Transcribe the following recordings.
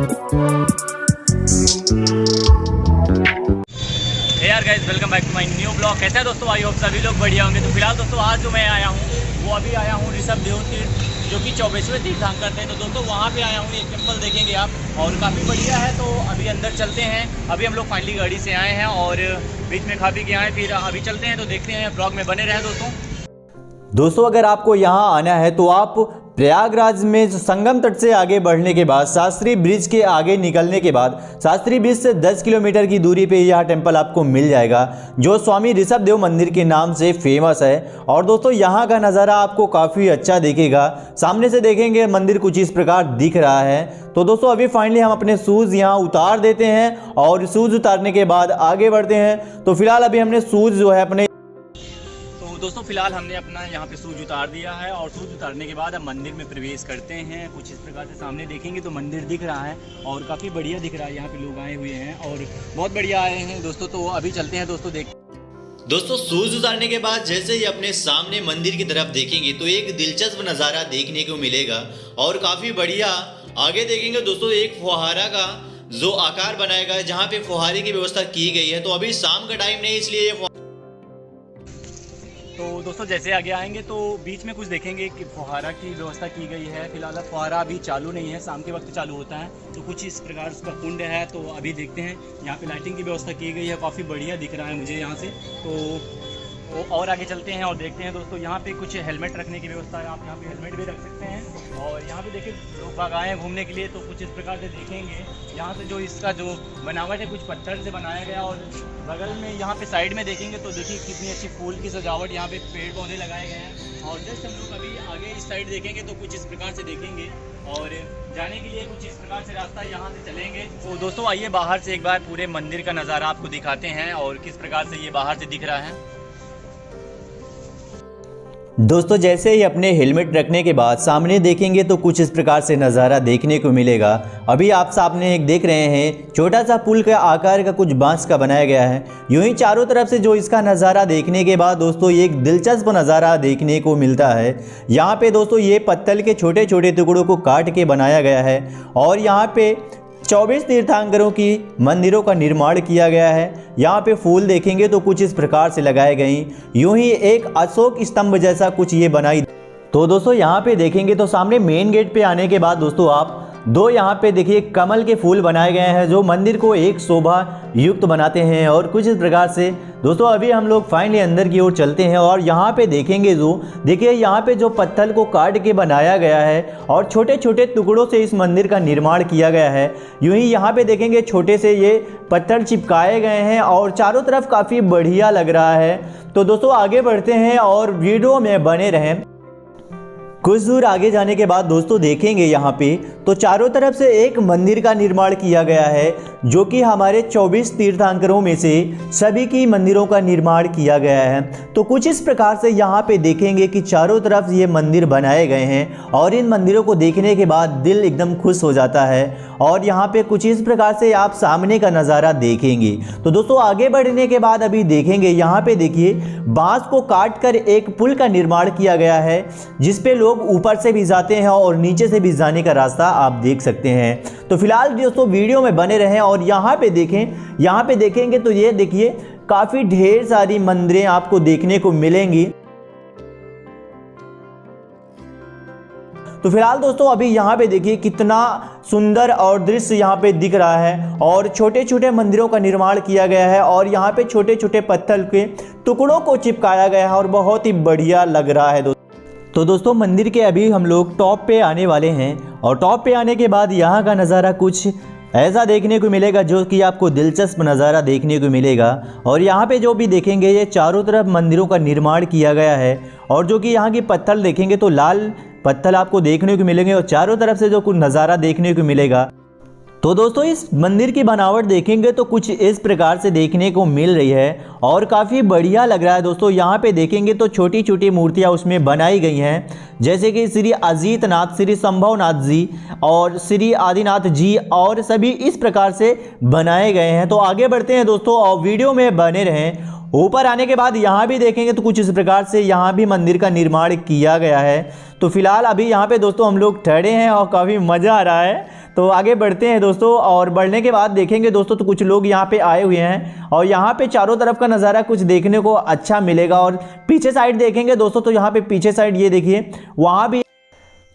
यार guys, welcome back to my new blog. कैसे हैं दोस्तों? आई होप सभी लोग बढ़िया होंगे। तो फिलहाल दोस्तों आज जो मैं आया हूँ वो अभी आया हूँ ऋषभ देव तीर्थ, जो कि 24वें तीर्थंकर थे। तो दोस्तों वहाँ पे आया हूँ, एक टेम्पल देखेंगे आप और काफ़ी बढ़िया है। तो अभी अंदर चलते हैं। अभी हम लोग फाइनली गाड़ी से आए हैं और बीच में खा पी के आए, फिर अभी चलते हैं। तो देखते हैं, ब्लॉग में बने रहें दोस्तों अगर आपको यहाँ आना है तो आप प्रयागराज में संगम तट से आगे बढ़ने के बाद शास्त्री ब्रिज के आगे निकलने के बाद शास्त्री ब्रिज से 10 किलोमीटर की दूरी पे यह टेम्पल आपको मिल जाएगा, जो स्वामी ऋषभ देव मंदिर के नाम से फेमस है। और दोस्तों यहाँ का नज़ारा आपको काफ़ी अच्छा दिखेगा। सामने से देखेंगे मंदिर कुछ इस प्रकार दिख रहा है। तो दोस्तों अभी फाइनली हम अपने शूज़ यहाँ उतार देते हैं और शूज़ उतारने के बाद आगे बढ़ते हैं। तो फिलहाल अभी हमने शूज़ जो है अपने दोस्तों फिलहाल हमने अपना यहाँ पे शूज उतार दिया है और शूज उतारने के बाद हम मंदिर में प्रवेश करते हैं। कुछ इस प्रकार से सामने देखेंगे तो मंदिर दिख रहा है और काफ़ी बढ़िया दिख रहा है। यहाँ पे लोग आए हुए हैं और बहुत बढ़िया आए हैं दोस्तों। तो अभी चलते हैं दोस्तों शूज उतारने के बाद जैसे ही अपने सामने मंदिर की तरफ देखेंगे तो एक दिलचस्प नज़ारा देखने को मिलेगा और काफ़ी बढ़िया। आगे देखेंगे दोस्तों एक फुहारा का जो आकार बनाया गया है, जहाँ पे फुहारे की व्यवस्था की गई है। तो अभी शाम का टाइम नहीं, इसलिए तो दोस्तों जैसे आगे आएंगे तो बीच में कुछ देखेंगे कि फुहारा की व्यवस्था की गई है। फिलहाल फुहारा अभी चालू नहीं है, शाम के वक्त चालू होता है। तो कुछ इस प्रकार उसका कुंड है। तो अभी देखते हैं, यहाँ पे लाइटिंग की व्यवस्था की गई है, काफ़ी बढ़िया दिख रहा है मुझे यहाँ से। तो और आगे चलते हैं और देखते हैं दोस्तों। यहाँ पे कुछ हेलमेट रखने की व्यवस्था है, आप यहाँ पे हेलमेट भी रख सकते हैं। और यहाँ पे देखिए लोग बाग आए हैं घूमने के लिए। तो कुछ इस प्रकार से देखेंगे यहाँ से जो इसका जो बनावट है कुछ पत्थर से बनाया गया। और बगल में यहाँ पे साइड में देखेंगे तो देखिए कितनी अच्छी फूल की सजावट, यहाँ पे पेड़ पौधे लगाए गए हैं। और जस्ट हम लोग अभी आगे इस साइड देखेंगे तो कुछ इस प्रकार से देखेंगे और जाने के लिए कुछ इस प्रकार से रास्ता यहाँ से चलेंगे। तो दोस्तों आइए बाहर से एक बार पूरे मंदिर का नज़ारा आपको दिखाते हैं और किस प्रकार से ये बाहर से दिख रहा है। दोस्तों जैसे ही अपने हेलमेट रखने के बाद सामने देखेंगे तो कुछ इस प्रकार से नज़ारा देखने को मिलेगा। अभी आप सामने एक देख रहे हैं छोटा सा पुल का आकार का कुछ बांस का बनाया गया है। यूं ही चारों तरफ से जो इसका नज़ारा देखने के बाद दोस्तों ये एक दिलचस्प नज़ारा देखने को मिलता है। यहाँ पे दोस्तों ये पत्थर के छोटे छोटे टुकड़ों को काट के बनाया गया है और यहाँ पे 24 तीर्थंकरों की मंदिरों का निर्माण किया गया है। यहाँ पे फूल देखेंगे तो कुछ इस प्रकार से लगाए गए, यूं ही एक अशोक स्तंभ जैसा कुछ ये बनाई। तो दोस्तों यहाँ पे देखेंगे तो सामने मेन गेट पे आने के बाद दोस्तों आप दो यहाँ पे देखिए कमल के फूल बनाए गए हैं, जो मंदिर को एक शोभा युक्त बनाते हैं। और कुछ इस प्रकार से दोस्तों अभी हम लोग फाइनली अंदर की ओर चलते हैं और यहाँ पे देखेंगे जो देखिए यहाँ पे जो पत्थर को काट के बनाया गया है और छोटे छोटे टुकड़ों से इस मंदिर का निर्माण किया गया है। यूं ही यहाँ पे देखेंगे छोटे से ये पत्थर चिपकाए गए हैं और चारों तरफ काफ़ी बढ़िया लग रहा है। तो दोस्तों आगे बढ़ते हैं और वीडियो में बने रहें। कुछ दूर आगे जाने के बाद दोस्तों देखेंगे यहाँ पे तो चारों तरफ से एक मंदिर का निर्माण किया गया है, जो कि हमारे 24 तीर्थंकरों में से सभी की मंदिरों का निर्माण किया गया है। तो कुछ इस प्रकार से यहाँ पे देखेंगे कि चारों तरफ ये मंदिर बनाए गए हैं और इन मंदिरों को देखने के बाद दिल एकदम खुश हो जाता है। और यहाँ पे कुछ इस प्रकार से आप सामने का नज़ारा देखेंगे। तो दोस्तों आगे बढ़ने के बाद अभी देखेंगे यहाँ पे देखिए बांस को काट कर एक पुल का निर्माण किया गया है, जिसपे लोग ऊपर से भी जाते हैं और नीचे से भी जाने का रास्ता आप देख सकते हैं। तो फिलहाल दोस्तों वीडियो में बने रहें और यहाँ पे देखें, यहाँ पे देखेंगे तो ये देखिए काफ़ी ढेर सारी मंदिरें आपको देखने को मिलेंगी। तो फिलहाल दोस्तों अभी यहाँ पे देखिए कितना सुंदर और दृश्य यहाँ पे दिख रहा है और छोटे छोटे मंदिरों का निर्माण किया गया है और यहाँ पे छोटे छोटे पत्थर के टुकड़ों को चिपकाया गया है और बहुत ही बढ़िया लग रहा है दोस्तों। तो दोस्तों मंदिर के अभी हम लोग टॉप पे आने वाले हैं और टॉप पे आने के बाद यहाँ का नज़ारा कुछ ऐसा देखने को मिलेगा जो कि आपको दिलचस्प नज़ारा देखने को मिलेगा। और यहाँ पे जो भी देखेंगे ये चारों तरफ मंदिरों का निर्माण किया गया है और जो कि यहाँ की पत्थर देखेंगे तो लाल पत्थर आपको देखने को मिलेंगे और चारों तरफ से जो कुछ नज़ारा देखने को मिलेगा। तो दोस्तों इस मंदिर की बनावट देखेंगे तो कुछ इस प्रकार से देखने को मिल रही है और काफ़ी बढ़िया लग रहा है दोस्तों। यहाँ पे देखेंगे तो छोटी छोटी मूर्तियाँ उसमें बनाई गई हैं, जैसे कि श्री अजीत नाथ, श्री संभवनाथ जी और श्री आदिनाथ जी और सभी इस प्रकार से बनाए गए हैं। तो आगे बढ़ते हैं दोस्तों और वीडियो में बने रहें। ऊपर आने के बाद यहाँ भी देखेंगे तो कुछ इस प्रकार से यहाँ भी मंदिर का निर्माण किया गया है। तो फिलहाल अभी यहाँ पे दोस्तों हम लोग ठहरे हैं और काफ़ी मज़ा आ रहा है। तो आगे बढ़ते हैं दोस्तों, और बढ़ने के बाद देखेंगे दोस्तों तो कुछ लोग यहाँ पे आए हुए हैं और यहाँ पे चारों तरफ का नज़ारा कुछ देखने को अच्छा मिलेगा। और पीछे साइड देखेंगे दोस्तों तो यहाँ पे पीछे साइड ये देखिए वहाँ भी।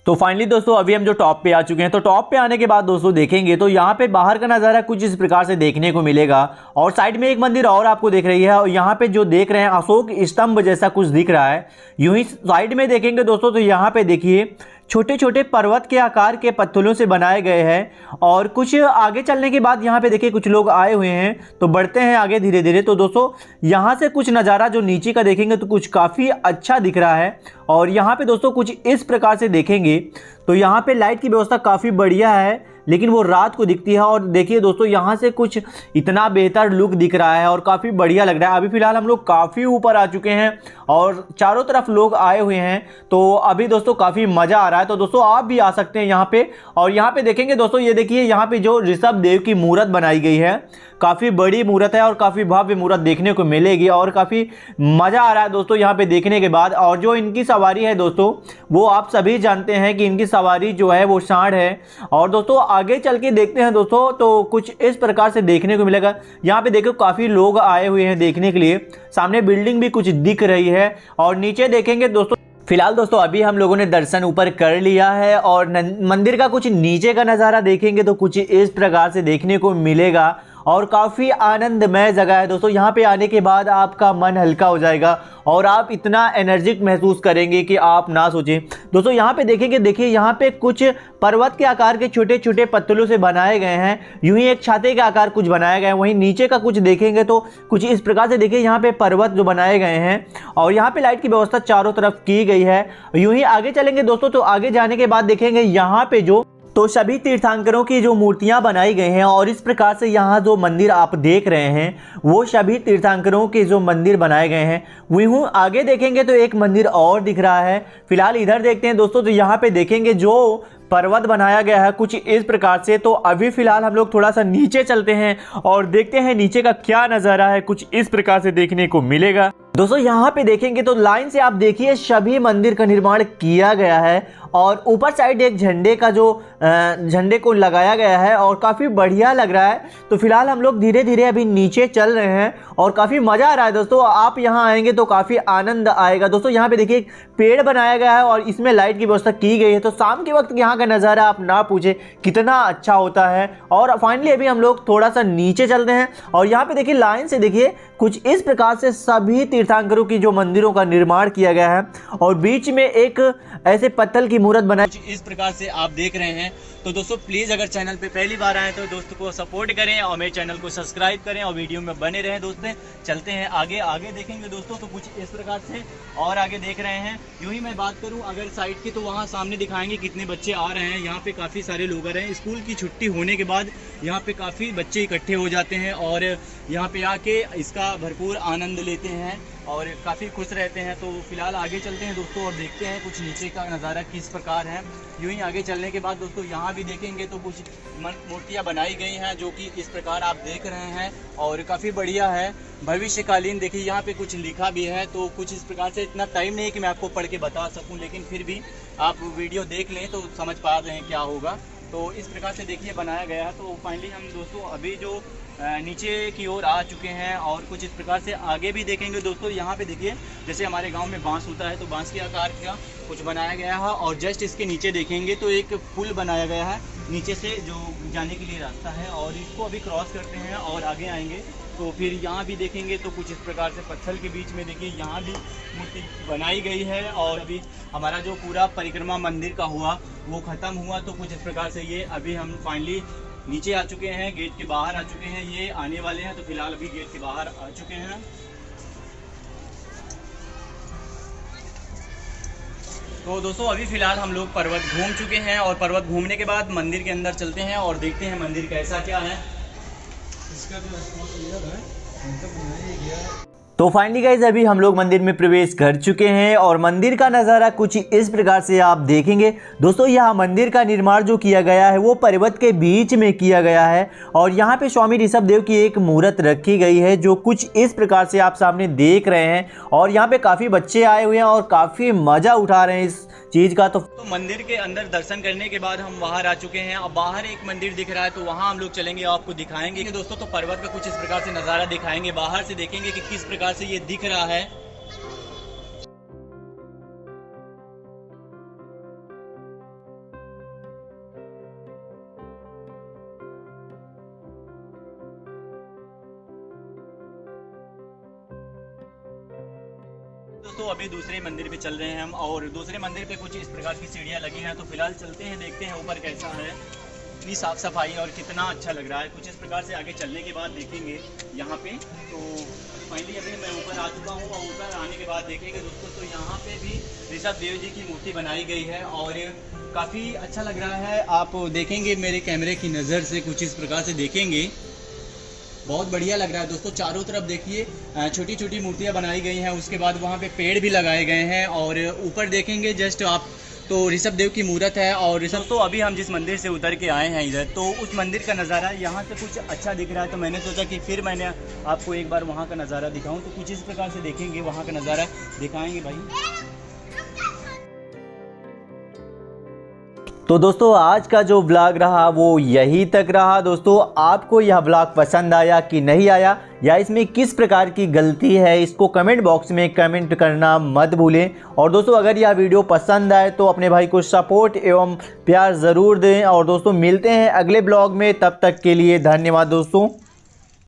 तो फाइनली दोस्तों अभी हम जो टॉप पे आ चुके हैं, तो टॉप पे आने के बाद दोस्तों देखेंगे तो यहाँ पे बाहर का नज़ारा कुछ इस प्रकार से देखने को मिलेगा। और साइड में एक मंदिर और आपको दिख रही है, और यहाँ पे जो देख रहे हैं अशोक स्तंभ जैसा कुछ दिख रहा है। यूं ही साइड में देखेंगे दोस्तों तो यहाँ पे देखिए छोटे छोटे पर्वत के आकार के पत्थरों से बनाए गए हैं। और कुछ आगे चलने के बाद यहाँ पे देखिए कुछ लोग आए हुए हैं, तो बढ़ते हैं आगे धीरे धीरे। तो दोस्तों यहाँ से कुछ नज़ारा जो नीचे का देखेंगे तो कुछ काफ़ी अच्छा दिख रहा है। और यहाँ पे दोस्तों कुछ इस प्रकार से देखेंगे तो यहाँ पे लाइट की व्यवस्था काफ़ी बढ़िया है, लेकिन वो रात को दिखती है। और देखिए दोस्तों यहाँ से कुछ इतना बेहतर लुक दिख रहा है और काफ़ी बढ़िया लग रहा है। अभी फ़िलहाल हम लोग काफ़ी ऊपर आ चुके हैं और चारों तरफ लोग आए हुए हैं, तो अभी दोस्तों काफ़ी मज़ा आ रहा है। तो दोस्तों आप भी आ सकते हैं यहाँ पे। और यहाँ पे देखेंगे दोस्तों, ये देखिए यहाँ पे जो ऋषभ देव की मूर्त बनाई गई है, काफ़ी बड़ी मूर्त है और काफ़ी भव्य मूर्त देखने को मिलेगी और काफ़ी मज़ा आ रहा है दोस्तों यहाँ पे देखने के बाद। और जो इनकी सवारी है दोस्तों, वो आप सभी जानते हैं कि इनकी सवारी जो है वो सांड है। और दोस्तों आगे चल के देखते हैं दोस्तों तो कुछ इस प्रकार से देखने को मिलेगा। यहाँ पे देखो काफ़ी लोग आए हुए हैं देखने के लिए, सामने बिल्डिंग भी कुछ दिख रही है। और नीचे देखेंगे दोस्तों, फिलहाल दोस्तों अभी हम लोगों ने दर्शन ऊपर कर लिया है और मंदिर का कुछ नीचे का नज़ारा देखेंगे तो कुछ इस प्रकार से देखने को मिलेगा और काफ़ी आनंदमय जगह है दोस्तों। यहाँ पे आने के बाद आपका मन हल्का हो जाएगा और आप इतना एनर्जिक महसूस करेंगे कि आप ना सोचें। दोस्तों यहाँ पे देखेंगे, देखिए यहाँ पे कुछ पर्वत के आकार के छोटे छोटे पत्थरों से बनाए गए हैं, यूं ही एक छाते के आकार कुछ बनाया गया है। वहीं नीचे का कुछ देखेंगे तो कुछ इस प्रकार से देखिए यहाँ पे पर्वत जो बनाए गए हैं और यहाँ पे लाइट की व्यवस्था चारों तरफ की गई है। यूं ही आगे चलेंगे दोस्तों तो आगे जाने के बाद देखेंगे यहाँ पे जो तो सभी तीर्थंकरों की जो मूर्तियां बनाई गई हैं और इस प्रकार से यहाँ जो मंदिर आप देख रहे हैं वो सभी तीर्थंकरों के जो मंदिर बनाए गए हैं। वहीं आगे देखेंगे तो एक मंदिर और दिख रहा है। फिलहाल इधर देखते हैं दोस्तों, तो यहाँ पे देखेंगे जो पर्वत बनाया गया है कुछ इस प्रकार से। तो अभी फिलहाल हम लोग थोड़ा सा नीचे चलते हैं और देखते हैं नीचे का क्या नज़ारा है, कुछ इस प्रकार से देखने को मिलेगा। दोस्तों यहाँ पे देखेंगे तो लाइन से आप देखिए सभी मंदिर का निर्माण किया गया है और ऊपर साइड एक झंडे का जो झंडे को लगाया गया है और काफ़ी बढ़िया लग रहा है। तो फिलहाल हम लोग धीरे धीरे अभी नीचे चल रहे हैं और काफ़ी मज़ा आ रहा है दोस्तों। आप यहाँ आएंगे तो काफ़ी आनंद आएगा। दोस्तों यहाँ पे देखिए एक पेड़ बनाया गया है और इसमें लाइट की व्यवस्था की गई है। तो शाम के वक्त यहाँ का नज़ारा आप ना पूछे कितना अच्छा होता है। और फाइनली अभी हम लोग थोड़ा सा नीचे चलते हैं और यहाँ पे देखिए लाइन से देखिए कुछ इस प्रकार से सभी तीर्थंकरों की जो मंदिरों का निर्माण किया गया है और बीच में एक ऐसे पत्थर की मूर्त बनाई कुछ इस प्रकार से आप देख रहे हैं। तो दोस्तों प्लीज़ अगर चैनल पे पहली बार आए तो दोस्तों को सपोर्ट करें और मेरे चैनल को सब्सक्राइब करें और वीडियो में बने रहें दोस्तों। चलते हैं आगे आगे देखेंगे दोस्तों तो कुछ इस प्रकार से और आगे देख रहे हैं। यूं ही मैं बात करूं अगर साइड की तो वहां सामने दिखाएंगे कितने बच्चे आ रहे हैं। यहाँ पे काफ़ी सारे लोग आ रहे हैं। स्कूल की छुट्टी होने के बाद यहाँ पे काफ़ी बच्चे इकट्ठे हो जाते हैं और यहाँ पे आके इसका भरपूर आनंद लेते हैं और काफ़ी खुश रहते हैं। तो फिलहाल आगे चलते हैं दोस्तों और देखते हैं कुछ नीचे का नज़ारा किस प्रकार है। यूं ही आगे चलने के बाद दोस्तों यहाँ भी देखेंगे तो कुछ मूर्तियाँ बनाई गई हैं जो कि इस प्रकार आप देख रहे हैं और काफ़ी बढ़िया है। भविष्यकालीन देखिए यहाँ पे कुछ लिखा भी है। तो कुछ इस प्रकार से, इतना टाइम नहीं है कि मैं आपको पढ़ के बता सकूँ, लेकिन फिर भी आप वीडियो देख लें तो समझ पा रहे हैं क्या होगा। तो इस प्रकार से देखिए बनाया गया है। तो फाइनली हम दोस्तों अभी जो नीचे की ओर आ चुके हैं और कुछ इस प्रकार से आगे भी देखेंगे दोस्तों। यहाँ पे देखिए जैसे हमारे गांव में बांस होता है तो बांस के आकार का कुछ बनाया गया है और जस्ट इसके नीचे देखेंगे तो एक पुल बनाया गया है नीचे से जो जाने के लिए रास्ता है और इसको अभी क्रॉस करते हैं और आगे आएंगे तो फिर यहाँ भी देखेंगे तो कुछ इस प्रकार से पत्थर के बीच में देखिए यहाँ भी मूर्ति बनाई गई है। और अभी हमारा जो पूरा परिक्रमा मंदिर का हुआ वो ख़त्म हुआ। तो कुछ इस प्रकार से ये अभी हम फाइनली नीचे आ चुके हैं, गेट के बाहर आ चुके हैं। ये आने वाले हैं तो फिलहाल अभी गेट के बाहर आ चुके हैं। तो दोस्तों अभी फ़िलहाल हम लोग पर्वत घूम चुके हैं और पर्वत घूमने के बाद मंदिर के अंदर चलते हैं और देखते हैं मंदिर कैसा क्या है। इसका जो तो फाइनली गाइज अभी हम लोग मंदिर में प्रवेश कर चुके हैं और मंदिर का नज़ारा कुछ इस प्रकार से आप देखेंगे दोस्तों। यहाँ मंदिर का निर्माण जो किया गया है वो पर्वत के बीच में किया गया है और यहाँ पे स्वामी ऋषभ देव की एक मूर्त रखी गई है जो कुछ इस प्रकार से आप सामने देख रहे हैं। और यहाँ पे काफ़ी बच्चे आए हुए हैं और काफ़ी मज़ा उठा रहे हैं इस चीज़ का। तो मंदिर के अंदर दर्शन करने के बाद हम बाहर आ चुके हैं। अब बाहर एक मंदिर दिख रहा है तो वहाँ हम लोग चलेंगे, आपको दिखाएंगे कि दोस्तों तो पर्वत का कुछ इस प्रकार से नज़ारा दिखाएंगे, बाहर से देखेंगे कि किस प्रकार से ये दिख रहा है। दोस्तों अभी दूसरे मंदिर पे चल रहे हैं हम, और दूसरे मंदिर पे कुछ इस प्रकार की सीढ़ियाँ लगी हैं। तो फिलहाल चलते हैं, देखते हैं ऊपर कैसा है, इतनी साफ़ सफाई और कितना अच्छा लग रहा है। कुछ इस प्रकार से आगे चलने के बाद देखेंगे यहाँ पे। तो फाइनली अभी मैं ऊपर आ चुका हूँ, और ऊपर आने के बाद देखेंगे दोस्तों तो यहाँ पे भी ऋषभ देव जी की मूर्ति बनाई गई है और काफ़ी अच्छा लग रहा है। आप देखेंगे मेरे कैमरे की नज़र से, कुछ इस प्रकार से देखेंगे, बहुत बढ़िया लग रहा है दोस्तों। चारों तरफ देखिए छोटी छोटी मूर्तियाँ बनाई गई हैं, उसके बाद वहाँ पे पेड़ भी लगाए गए हैं, और ऊपर देखेंगे जस्ट आप तो ऋषभ देव की मूर्त है। और ऋषभ तो अभी हम जिस मंदिर से उतर के आए हैं इधर, तो उस मंदिर का नज़ारा यहाँ से कुछ अच्छा दिख रहा है। तो मैंने सोचा कि फिर मैंने आपको एक बार वहाँ का नज़ारा दिखाऊँ। तो कुछ इस प्रकार से देखेंगे, वहाँ का नज़ारा दिखाएँगे भाई। तो दोस्तों आज का जो व्लॉग रहा वो यही तक रहा। दोस्तों आपको यह व्लॉग पसंद आया कि नहीं आया, या इसमें किस प्रकार की गलती है, इसको कमेंट बॉक्स में कमेंट करना मत भूलें। और दोस्तों अगर यह वीडियो पसंद आए तो अपने भाई को सपोर्ट एवं प्यार ज़रूर दें। और दोस्तों मिलते हैं अगले ब्लॉग में, तब तक के लिए धन्यवाद दोस्तों।